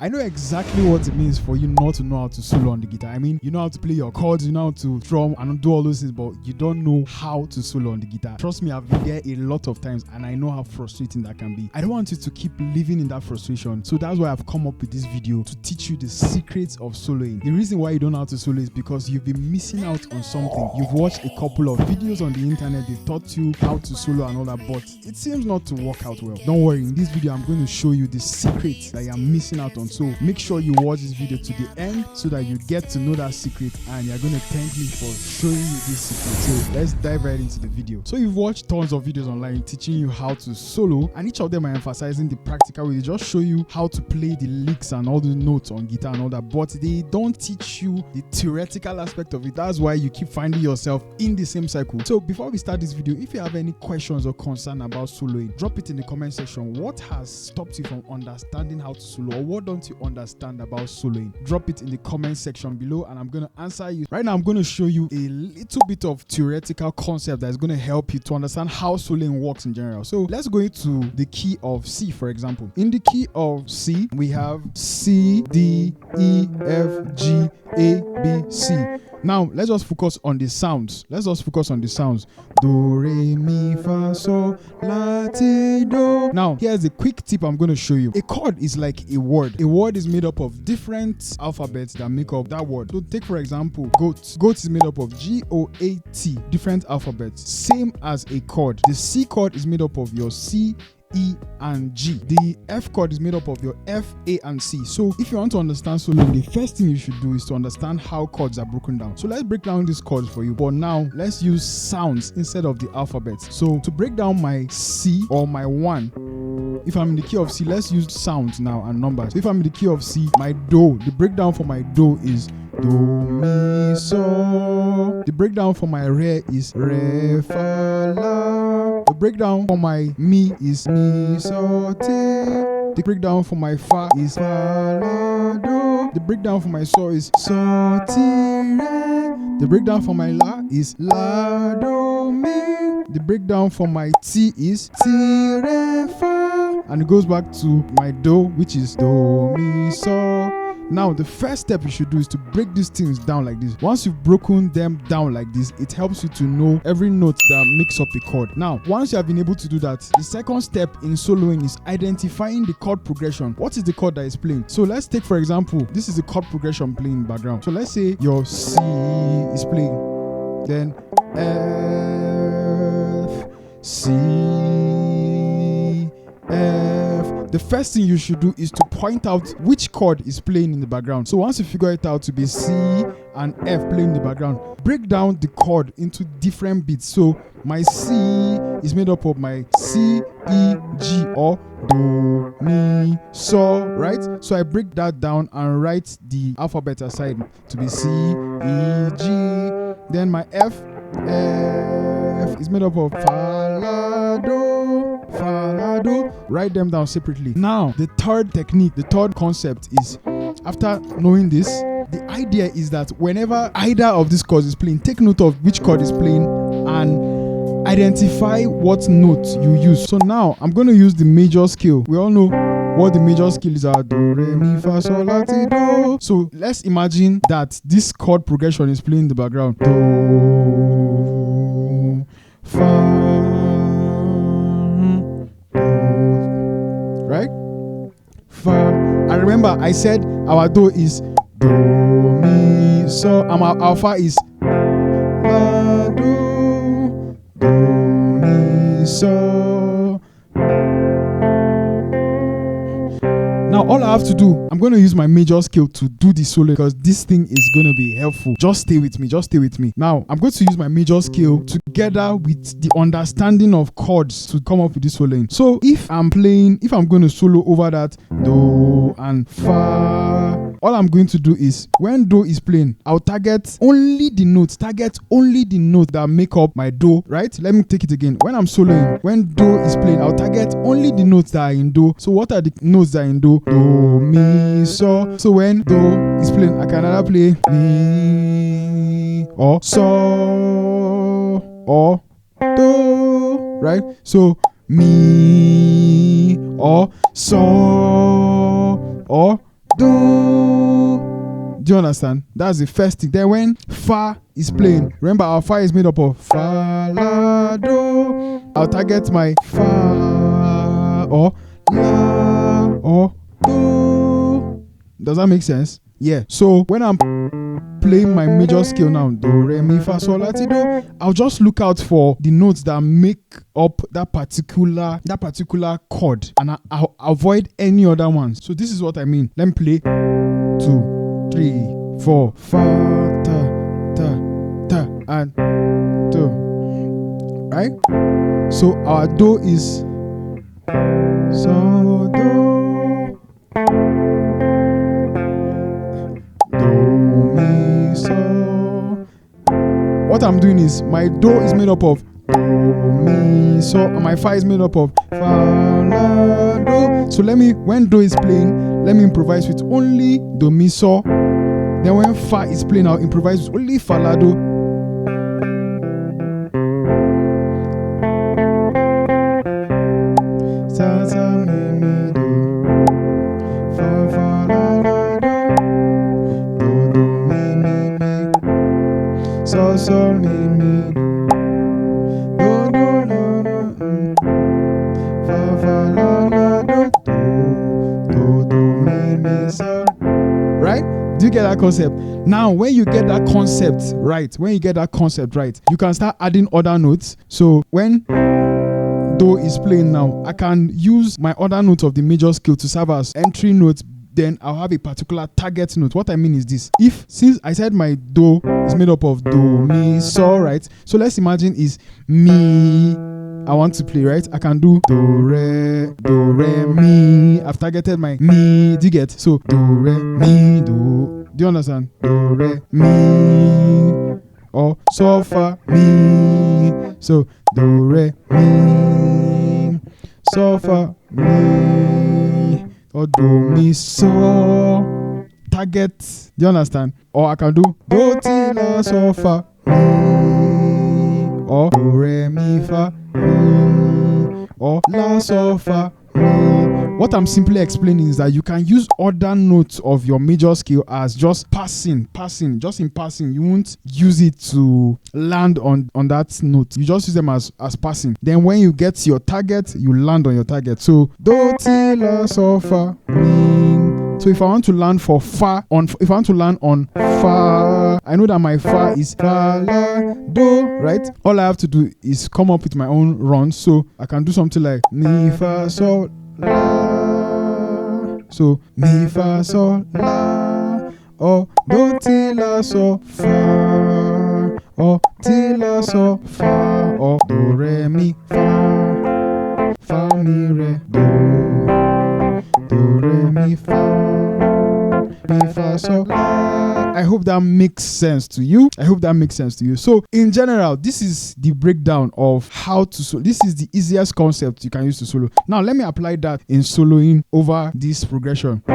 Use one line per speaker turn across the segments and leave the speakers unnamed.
I know exactly what it means for you not to know how to solo on the guitar. I mean, you know how to play your chords, you know how to drum and do all those things, but you don't know how to solo on the guitar. Trust me, I've been there a lot of times and I know how frustrating that can be. I don't want you to keep living in that frustration. So that's why I've come up with this video to teach you the secrets of soloing. The reason why you don't know how to solo is because you've been missing out on something. You've watched a couple of videos on the internet, they taught you how to solo and all that, but it seems not to work out well. Don't worry, in this video I'm going to show you the secrets that you're missing out on. So make sure you watch this video to the end so that you get to know that secret and you're going to thank me for showing you this secret. So let's dive right into the video. So you've watched tons of videos online teaching you how to solo, and each of them are emphasizing the practical way. They just show you how to play the licks and all the notes on guitar and all that, but they don't teach you the theoretical aspect of it. That's why you keep finding yourself in the same cycle. So before we start this video, if you have any questions or concern about soloing, drop it in the comment section. What has stopped you from understanding how to solo, or what don't you understand about soloing? Drop it in the comment section below and I'm going to answer you. Right now I'm going to show you a little bit of theoretical concept that is going to help you to understand how soloing works in general. So let's go into the key of C, for example. In the key of C, we have C, D, E, F, G, A, B, C. Now let's just focus on the sounds. Do, re, mi, fa, sol, la, ti, do. Now here's a quick tip I'm going to show you. A chord is like a word. A word is made up of different alphabets that make up that word. So take for example goat. Goat is made up of G-O-A-T, different alphabets, same as a chord. The C chord is made up of your C, E and G. The F chord is made up of your F, A and C. So if you want to understand soloing, the first thing you should do is to understand how chords are broken down. So let's break down these chords for you. But now let's use sounds instead of the alphabets. So to break down my C or my 1, if I'm in the key of C, let's use sounds now and numbers. So if I'm in the key of C, my do, the breakdown for my do is do, mi, so. The breakdown for my re is re, fa, la. The breakdown for my mi is mi, so, te. The breakdown for my fa is fa, la, do. The breakdown for my so is so, ti, re. The breakdown for my la is la, do, mi. The breakdown for my ti is ti, re, fa. And it goes back to my do, which is do, mi, so. Now, the first step you should do is to break these things down like this. Once you've broken them down like this, it helps you to know every note that makes up a chord. Now, once you have been able to do that, the second step in soloing is identifying the chord progression. What is the chord that is playing? So let's take, for example, this is the chord progression playing in the background. So let's say your C is playing, then F, C, F. The first thing you should do is to point out which chord is playing in the background. So once you figure it out to be C and F playing in the background, break down the chord into different beats. So my C is made up of my C, E, G, or do, mi, so, right? So I break that down and write the alphabet aside to be C, E, G. Then my F is made up of fa, la, do, fa, la, do. Write them down separately. Now, the third technique, the third concept is, after knowing this, the idea is that whenever either of these chords is playing, take note of which chord is playing and identify what note you use. So now, I'm going to use the major scale. We all know what the major scales are. Do, re, mi, fa, sol, la, ti, do. So let's imagine that this chord progression is playing in the background. Do, fa, right? Fa. And remember, I said our do is do, mi, so, and our alpha is la, do, mi, so. Now all I have to do, I'm going to use my major scale to do the solo because this thing is going to be helpful. Just stay with me. Now I'm going to use my major scale together with the understanding of chords to come up with this soloing. So if I'm going to solo over that do and fa, all I'm going to do is when do is playing, I'll target only the notes that make up my do, right? Let me take it again. When I'm soloing, when do is playing, I'll target only the notes that are in do. So what are the notes that are in do? Do, mi, so. So when do is playing, I can either play mi or so or do, right? So mi or so or do. Do you understand? That's the first thing. Then when fa is playing, remember our fa is made up of fa, la, do. I'll target my fa or la or do. Does that make sense? Yeah. So when I'm playing my major scale now, do, re, mi, fa, sol, la, ti, do, I'll just look out for the notes that make up that particular chord, and I'll avoid any other ones. So this is what I mean. Let me play 2, 3, 4, fa, ta, ta, ta, and do. Right? So our do is so do, do, mi, so. What I'm doing is my do is made up of do, mi, so, and my fa is made up of fa, la, do. So when do is playing, let me improvise with only do, mi, so. Then when fa is playing, I'll improvise with only fa, la, do. Sa, sa, mi, mi, do. Fa, fa, la, la, do. Do, do, mi, mi, mi. So, so, mi, mi, do. Do, do, la, la, fa, fa, la, la, do. Do, do, mi, mi, so. Right? Do you get that concept? Now, when you get that concept right, you can start adding other notes. So when do is playing now, I can use my other note of the major scale to serve as entry note. Then I'll have a particular target note. What I mean is this: since I said my do is made up of do, mi, so, right? So let's imagine is mi. I want to play, right? I can do do, re, mi. I've targeted my mi. Do you get? So do, re, mi, do. Do you understand? Do, re, mi. Or so, fa, mi. So do, re, mi. So, fa, mi. Or do, mi, so. Target. Do you understand? Or I can do do, ti, la, so, fa, mi. Or do, re, mi, fa, mi. Or la, so, fa, mi. What I'm simply explaining is that you can use other notes of your major scale as just passing, just in passing. You won't use it to land on that note. You just use them as passing. Then when you get your target, you land on your target. So do, ti, la, so, fa, mi. So if I want to land on fa, I know that my fa is fa, la, do, right? All I have to do is come up with my own run. So I can do something like mi, fa, sol, la. So mi, fa, sol, la. Or do, ti, la, so, fa. Or ti, la, so, fa. Or do, re, mi, fa. Fa, mi, re, do. Do, re, mi, fa. Mi, fa, so, la. I hope that makes sense to you. So in general, this is the breakdown of how to solo. This is the easiest concept you can use to solo. Now let me apply that in soloing over this progression. Fa.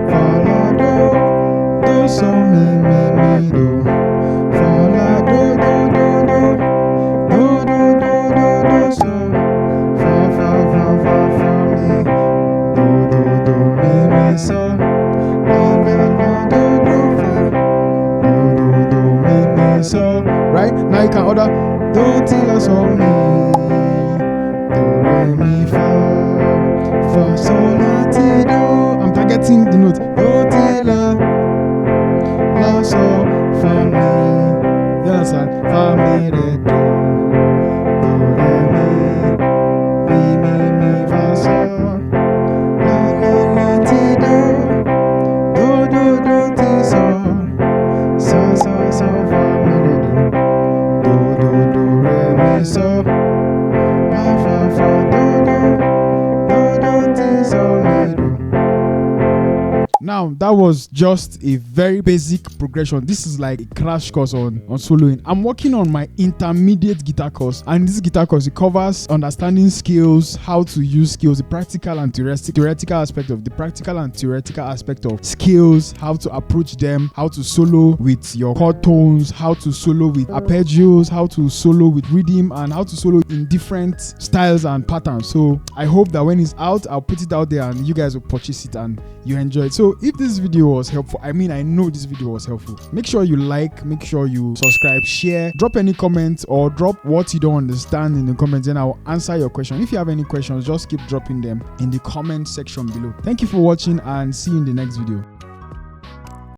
Fa, la, do. Do, so, mi, mi, mi, do. Fa, la, do, do, do, do. Do, do, do, do, do, so. Fa, fa, fa, fa, fa, mi. Do, do, do, mi, mi, so. La, la, la, do, do, fa. Do, do, do, mi, mi, so. Right? Now you can order do, ti, la, so, mi. Do, re, mi, fa. Fa, sol, la, ti, do. I'm targeting the note. Do, ti, la. La, so, fa, mi. You understand? Fa, mi, re, do. Do, re, mi, fa, so. La, la, la, ti, do. Do, do, do, ti, so. So, so, so, fa, mi, re, do. Do, do, do, re, mi, so. La, fa, fa, do, do. Do, do, ti, so, mi, do. Now Now that was just a very basic progression. This is like a crash course on soloing. I'm working on my intermediate guitar course, and this guitar course, it covers understanding scales, how to use scales, the practical and theoretical aspect of scales, how to approach them, how to solo with your chord tones, how to solo with arpeggios, how to solo with rhythm, and how to solo in different styles and patterns. So I hope that when it's out, I'll put it out there and you guys will purchase it and you enjoy it. So if this video was helpful, I know this video was helpful, make sure you like, make sure you subscribe, share, drop any comments or drop what you don't understand in the comments, and I'll answer your question. If you have any questions, just keep dropping them in the comment section below. Thank you for watching and see you in the next video.